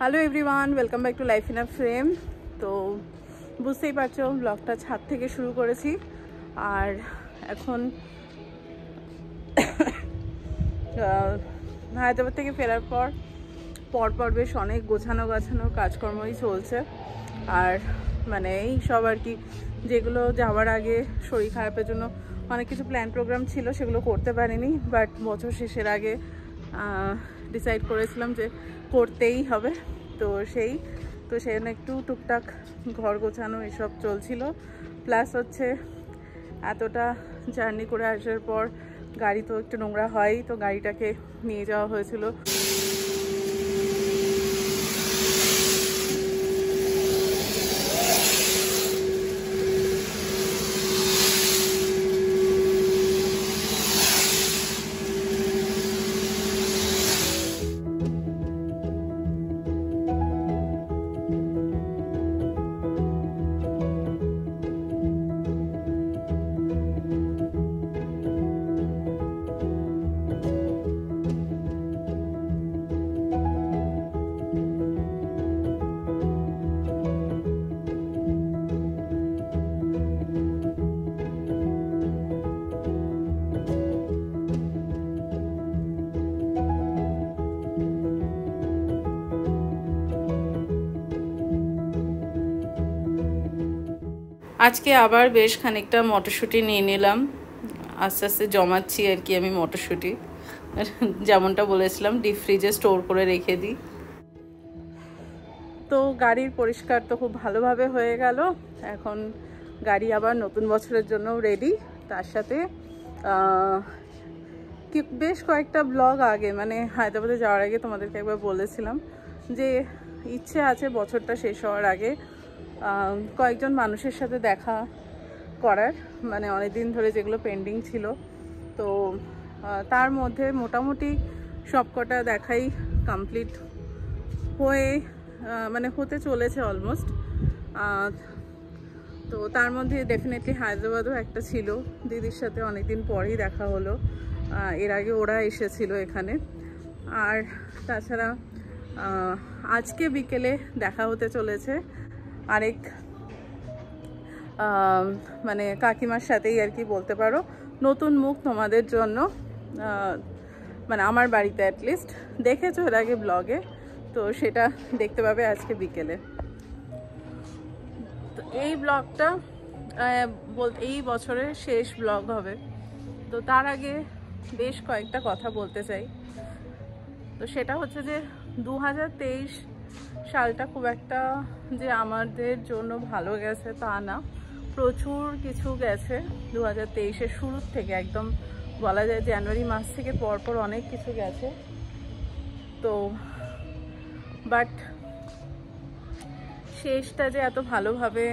Hello everyone, welcome back to life in a frame. তো বুঝতেই পারছো ব্লগটা ছাদ থেকে শুরু করেছি। আর এখন হায়দ্রাবাদ থেকে ফেরার পর বেশ অনেক গোছানো কাজকর্মই চলছে। আর মানে এই সব আর কি, যেগুলো যাওয়ার আগে শরীর খারাপের জন্য অনেক কিছু প্ল্যান প্রোগ্রাম ছিল, সেগুলো করতে পারিনি। বাট বছর শেষের আগে ডিসাইড করেছিলাম যে করতেই হবে। তো সেজন্য একটু টুকটাক ঘর গোছানো এসব চলছিল। প্লাস হচ্ছে এতটা জার্নি করে আসার পর গাড়ি তো একটু নোংরা হয়, তো গাড়িটাকে নিয়ে যাওয়া হয়েছিল। আজকে আবার বেশ খানিকটা মটরশুঁটি নিয়ে নিলাম। আস্তে আস্তে জমাচ্ছি আর কি আমি মটরশুঁটি, যেমনটা বলেছিলাম ডিপ ফ্রিজে স্টোর করে রেখে দিই। তো গাড়ির পরিষ্কার তো খুব ভালোভাবে হয়ে গেল। এখন গাড়ি আবার নতুন বছরের জন্য রেডি। তার সাথে কি বেশ কয়েকটা ব্লগ আগে, মানে হায়দ্রাবাদে যাওয়ার আগে তোমাদেরকে একবার বলেছিলাম যে ইচ্ছে আছে বছরটা শেষ হওয়ার আগে কয়েকজন মানুষের সাথে দেখা করার, মানে অনেক দিন ধরে যেগুলো পেন্ডিং ছিল। তো তার মধ্যে মোটামুটি সবকটা দেখাই কমপ্লিট হয়ে মানে হতে চলেছে অলমোস্ট। তো তার মধ্যে ডেফিনেটলি হায়দ্রাবাদও একটা ছিল। দিদির সাথে অনেকদিন পরেই দেখা হলো, এর আগে ওরা এসেছিল এখানে। আর তাছাড়া আজকে বিকেলে দেখা হতে চলেছে আরেক মানে কাকিমার সাথেই আর কি বলতে পারো, নতুন মুখ তোমাদের জন্য, মানে আমার বাড়িতে অ্যাটলিস্ট দেখেছো এর আগে ব্লগে, তো সেটা দেখতে পাবে আজকে বিকেলে। তো এই ব্লগটা বলতে এই বছরের শেষ ব্লগ হবে। তো তার আগে বেশ কয়েকটা কথা বলতে চাই। তো সেটা হচ্ছে যে 2023 সালটা খুব একটা যে আমাদের জন্য ভালো গেছে তা না, প্রচুর কিছু গেছে 2023-এর শুরুর থেকে, একদম বলা যায় জানুয়ারি মাস থেকে পরপর অনেক কিছু গেছে। তো বাট শেষটা যে এত ভালোভাবে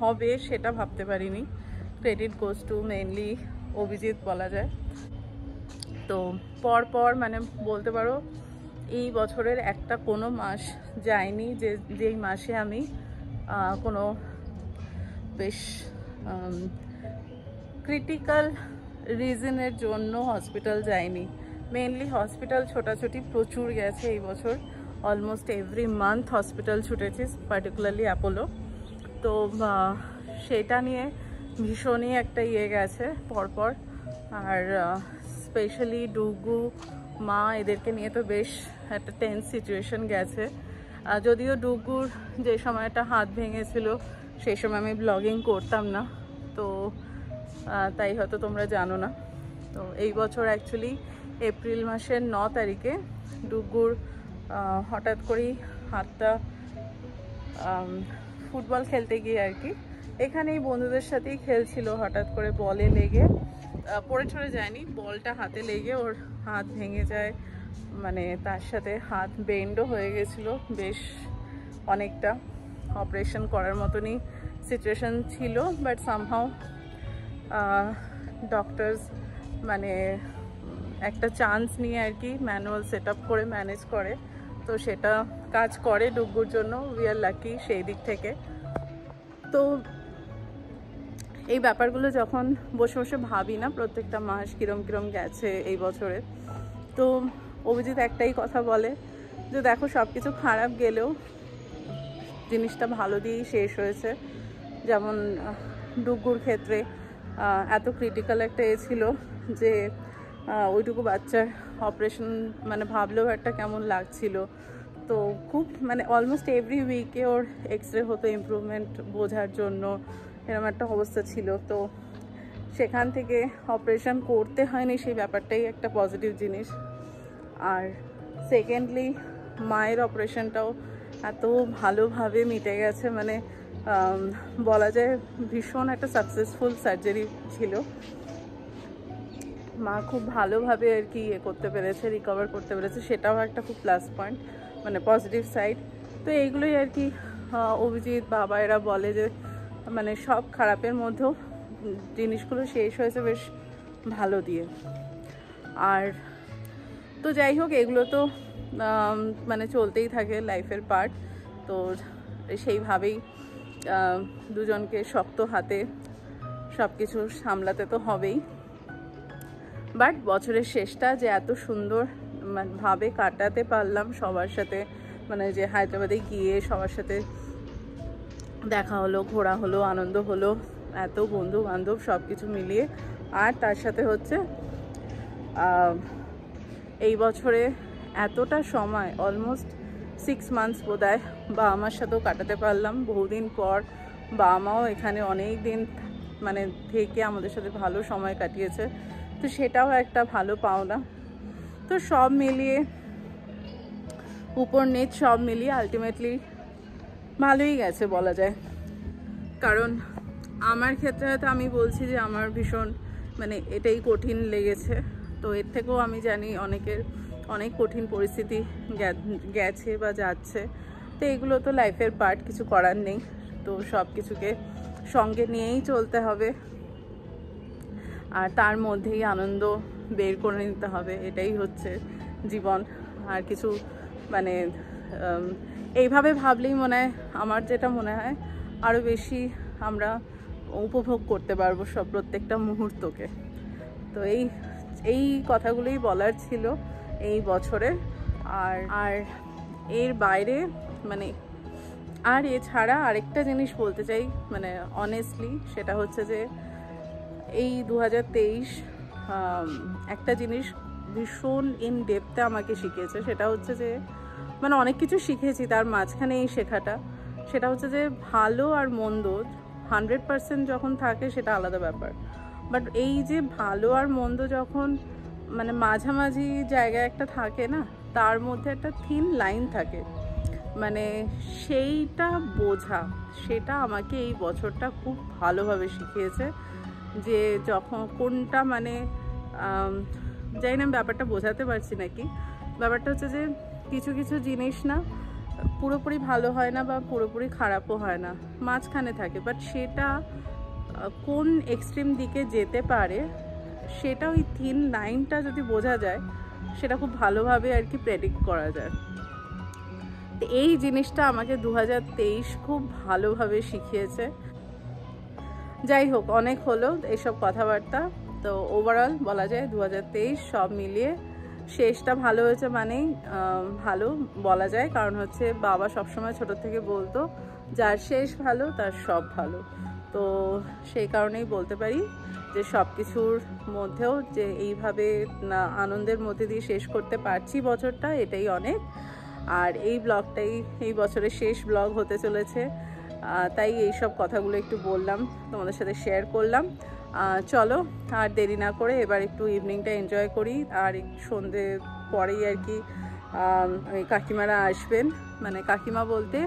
হবে সেটা ভাবতে পারিনি। Credit goes to mainly Abhijit বলা যায়। তো পরপর মানে বলতে পারো এই বছরের একটা কোনো মাস যায়নি যেই মাসে আমি কোনো বেশ ক্রিটিক্যাল রিজনের জন্য হসপিটাল যাইনি। মেনলি হসপিটাল ছোটাছুটি প্রচুর গেছে এই বছর, অলমোস্ট এভরি মান্থ হসপিটাল ছুটেছি, পার্টিকুলারলি অ্যাপোলো। তো সেটা নিয়ে ভীষণই একটা গেছে পরপর। আর স্পেশালি ডুগু মা এদেরকে নিয়ে তো বেশ একটা টেন্স সিচুয়েশন গেছে। যদিও ডুগুর যে সময়টা হাত ভেঙেছিল সেই সময় আমি ব্লগিং করতাম না, তো তাই হয়তো তোমরা জানো না। তো এই বছর অ্যাকচুয়ালি এপ্রিল মাসের 9 তারিখে ডুগুর হঠাৎ করেই হাতটা ফুটবল খেলতে গিয়ে আর কি, এখানেই বন্ধুদের সাথেই খেলছিল, হঠাৎ করে বলে লেগে পড়ে ছড়ে যায়নি, বলটা হাতে লেগে ওর হাত ভেঙে যায়। মানে তার সাথে হাত বেন্ডও হয়ে গেছিলো, বেশ অনেকটা অপারেশন করার মতনই সিচুয়েশন ছিল। বাট সামহাও ডক্টরস মানে একটা চান্স নিয়ে আর কি ম্যানুয়াল সেট আপ করে ম্যানেজ করে, তো সেটা কাজ করে ডুগুর জন্য। উই আর লাকি সেই দিক থেকে। তো এই ব্যাপারগুলো যখন বসে বসে ভাবি না প্রত্যেকটা মাস কিরম কিরম গেছে এই বছরে, তো অভিজিৎ একটাই কথা বলে যে দেখো সব কিছু খারাপ গেলেও জিনিসটা ভালো দিয়েই শেষ হয়েছে। যেমন ডুগুর ক্ষেত্রে এত ক্রিটিক্যাল একটা ছিল যে ওইটুকু বাচ্চার অপারেশন মানে ভাবলেও একটা কেমন লাগছিল। তো খুব মানে অলমোস্ট এভরি উইকে ওর এক্সরে হতো ইমপ্রুভমেন্ট বোঝার জন্য, এরকম একটা অবস্থা ছিল। তো সেখান থেকে অপারেশন করতে হয়নি, সেই ব্যাপারটাই একটা পজিটিভ জিনিস। আর সেকেন্ডলি মায়ের অপারেশনটাও এত ভালোভাবে মিটে গেছে, মানে বলা যায় ভীষণ একটা সাকসেসফুল সার্জারি ছিল। মা খুব ভালোভাবে আর কি করতে পেরেছে, রিকভার করতে পেরেছে, সেটাও একটা খুব প্লাস পয়েন্ট, মানে পজিটিভ সাইড। তো এইগুলোই আর কি অভিজিৎ বাবা এরা বলে যে মানে সব খারাপের মধ্যেও জিনিসগুলো শেষ হয়েছে বেশ ভালো দিয়ে। আর তো যাই হোক, এগুলো তো মানে চলতেই থাকে, লাইফের পার্ট। তো সেইভাবেই দুজনকে শক্ত হাতে সব কিছু সামলাতে তো হবেই। বাট বছরের শেষটা যে এত সুন্দর ভাবে কাটাতে পারলাম সবার সাথে, মানে যে হায়দ্রাবাদে গিয়ে সবার সাথে দেখা হলো, ঘোরা হলো, আনন্দ হলো, এত বন্ধু বান্ধব সব কিছু মিলিয়ে। আর তার সাথে হচ্ছে এই বছরে এতটা সময় অলমোস্ট 6 মান্থস বোধহয় বাবা মার সাথেও কাটাতে পারলাম। বহুদিন পর বাবা মাও এখানে অনেক দিন মানে থেকে আমাদের সাথে ভালো সময় কাটিয়েছে, তো সেটাও একটা ভালো পাওনা। তো সব মিলিয়ে উপর নিচ সব মিলিয়ে আলটিমেটলি ভালোই গেছে বলা যায়। কারণ আমার ক্ষেত্রে হয়তো আমি বলছি যে আমার ভীষণ মানে এটাই কঠিন লেগেছে, তো এর থেকেও আমি জানি অনেকের অনেক কঠিন পরিস্থিতি গেছে বা যাচ্ছে। তো এগুলো তো লাইফের পার্ট, কিছু করার নেই। তো সব কিছুকে সঙ্গে নিয়েই চলতে হবে, আর তার মধ্যেই আনন্দ বের করে নিতে হবে, এটাই হচ্ছে জীবন। আর কিছু মানে এইভাবে ভাবলেই মনে হয়, আমার যেটা মনে হয় আরও বেশি আমরা উপভোগ করতে পারবো সব প্রত্যেকটা মুহূর্তকে। তো এই কথাগুলোই বলার ছিল এই বছরে। আর এর বাইরে মানে আর এছাড়া আরেকটা জিনিস বলতে চাই, মানে অনেস্টলি, সেটা হচ্ছে যে এই 2023 একটা জিনিস ভীষণ ইন ডেপথে আমাকে শিখিয়েছে। সেটা হচ্ছে যে মানে অনেক কিছু শিখেছি, তার মাঝখানে এই শেখাটা, সেটা হচ্ছে যে ভালো আর মন্দ 100% যখন থাকে সেটা আলাদা ব্যাপার, বাট এই যে ভালো আর মন্দ যখন মানে মাঝামাঝি জায়গায় একটা থাকে না, তার মধ্যে একটা থিন লাইন থাকে, মানে সেইটা বোঝা, সেটা আমাকে এই বছরটা খুব ভালোভাবে শিখিয়েছে। যে যখন কোনটা মানে জানি না ব্যাপারটা বোঝাতে পারছি নাকি, ব্যাপারটা হচ্ছে যে কিছু কিছু জিনিস না পুরোপুরি ভালো হয় না বা পুরোপুরি খারাপও হয় না, মাঝখানে থাকে। বাট সেটা কোন এক্সট্রিম দিকে যেতে পারে সেটা ওই থিন লাইনটা যদি বোঝা যায়, সেটা খুব ভালোভাবে আর কি প্রেডিক্ট করা যায়। তো এই জিনিসটা আমাকে 2023 খুব ভালোভাবে শিখিয়েছে। যাই হোক, অনেক হলো এইসব কথাবার্তা। তো ওভারঅল বলা যায় 2023 সব মিলিয়ে শেষটা ভালো হয়েছে, মানেই ভালো বলা যায়। কারণ হচ্ছে বাবা সবসময় ছোট থেকে বলতো যার শেষ ভালো তার সব ভালো। তো সেই কারণেই বলতে পারি যে সব কিছুর মধ্যেও যে এইভাবে আনন্দের মধ্যে দিয়ে শেষ করতে পারছি বছরটা, এটাই অনেক। আর এই ব্লগটাই এই বছরের শেষ ব্লগ হতে চলেছে, তাই এই সব কথাগুলো একটু বললাম, তোমাদের সাথে শেয়ার করলাম। চলো আর দেরি না করে এবার একটু ইভিনিংটা এনজয় করি। আর সন্ধ্যে পরেই আর কি কাকিমারা আসবেন, মানে কাকিমা বলতে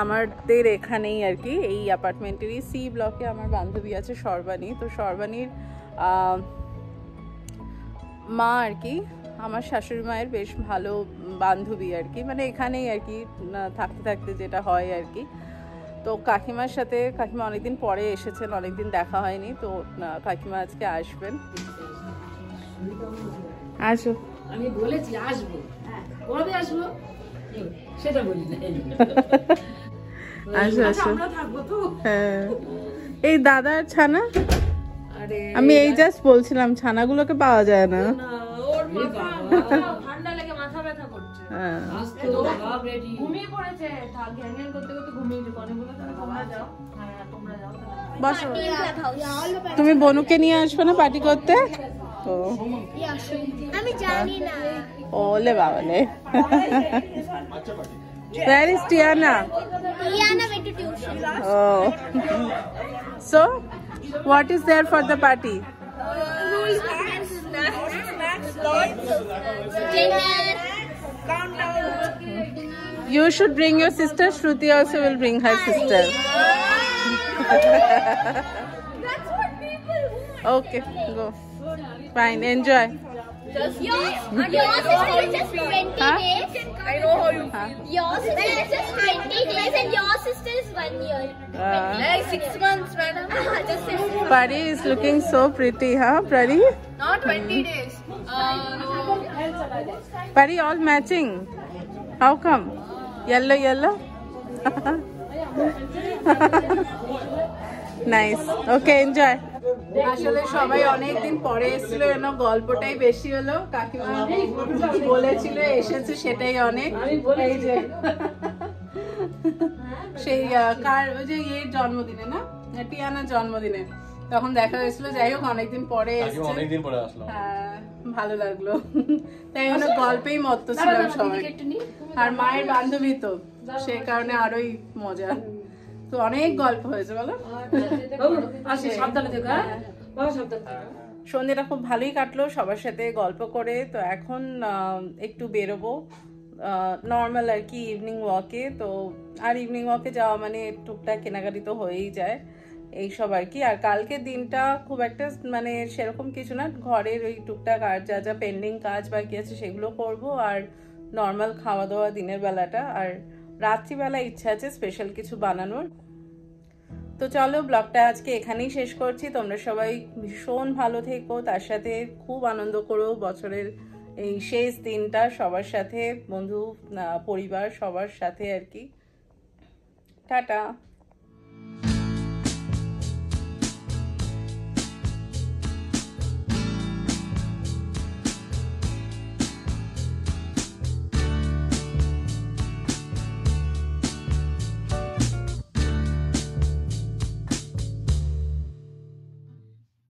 আমাদের এখানেই আর কি এই অ্যাপার্টমেন্টেরই সি ব্লকে আমার বান্ধবী আছে সর্বাণী। তো সর্বাণীর মা আর কি আমার শাশুড়ি মায়ের বেশ ভালো বান্ধবী আর কি, মানে এখানেই আর কি থাকতে থাকতে যেটা হয় আর কি। তো কাকিমার সাথে, কাকিমা অনেকদিন পরে এসেছেন, অনেকদিন দেখা হয়নি, তো কাকিমা আজকে আসবেন। আসো, আমি বলেছি আসবো, কবে আসবো সেটা বলি না। আসো আসো, আমরা থাকবো তো। হ্যাঁ, এই দাদার ছানা, আমি এই জাস্ট বলছিলাম ছানাগুলোকে পাওয়া যায় না। ওর মাথা ঠান্ডা লেগে মাথা ব্যথা করছে। হ্যাঁ আজ তো সব রেডি ঘুমিয়ে পড়েছে জ্ঞান জ্ঞান করতে করতে ঘুমিয়ে পড়ে বলে তোমরা যাও হ্যাঁ তোমরা যাও বসো তুমি বনুকে নিয়ে আসবে না পার্টি করতে ও আমি জানি না ওলে বাবালে Where is Tiana? Tiana went to tuition. Oh. So, what is there for the party? Dinner. You should bring your sister. Shruti also will bring her sister. That's what people want. Okay, go. Fine, enjoy. Yours is just 20 Huh? days. I know how you Huh? Yours is just 20 days and your sister is 1 year. like 6 months madam Just 6 months. Pari is looking so pretty, huh, Pari? not 20 days Pari, all matching. How come? Yellow, yellow. Nice. Okay, enjoy. আসলে সবাই অনেকদিন পরে এসেছিল এর গল্পটাই বেশি হলো কাকিমা বলেছিল এসেছে সেটাই অনেক এই যে সেই কার ওই যে এর জন্মদিনে না টিয়ানার জন্মদিনে তখন দেখা হয়েছিল যাই হোক অনেকদিন পরে এসেছে অনেকদিন পরে আসলাম হ্যাঁ ভালো লাগলো তাই অনেক গল্পেই মত্ত ছিলাম সবাই আর মায়ের বান্ধবী তো সেই কারণে আরোই মজা তো অনেক গল্প হয়েছে বলো আচ্ছা সাবধানে থেকো হ্যাঁ বাবা সাবধানে থেকো সন্ধ্যেটা খুব ভালোই কাটলো সবার সাথে গল্প করে তো এখন একটু বেরোবো নর্মাল আর কি ইভিনিং ওয়াকে তো আর ইভিনিং ওয়াকে যাওয়া মানে টুকটাক কেনাকাটি তো হয়েই যায় এইসব আর কি আর কালকের দিনটা খুব একটা মানে সেরকম কিছু না ঘরের ওই টুকটাক আর যা যা পেন্ডিং কাজ বাকি আছে সেগুলো করব আর নর্মাল খাওয়া দাওয়া দিনের বেলাটা আর রাত্রিবেলা ইচ্ছা আছে স্পেশাল কিছু বানানোর তো চলো ব্লগটা আজকে এখানেই শেষ করছি তোমরা সবাই ভীষণ ভালো থেকো তার সাথে খুব আনন্দ করো বছরের এই শেষ দিনটা সবার সাথে বন্ধু পরিবার সবার সাথে আর কি টাটা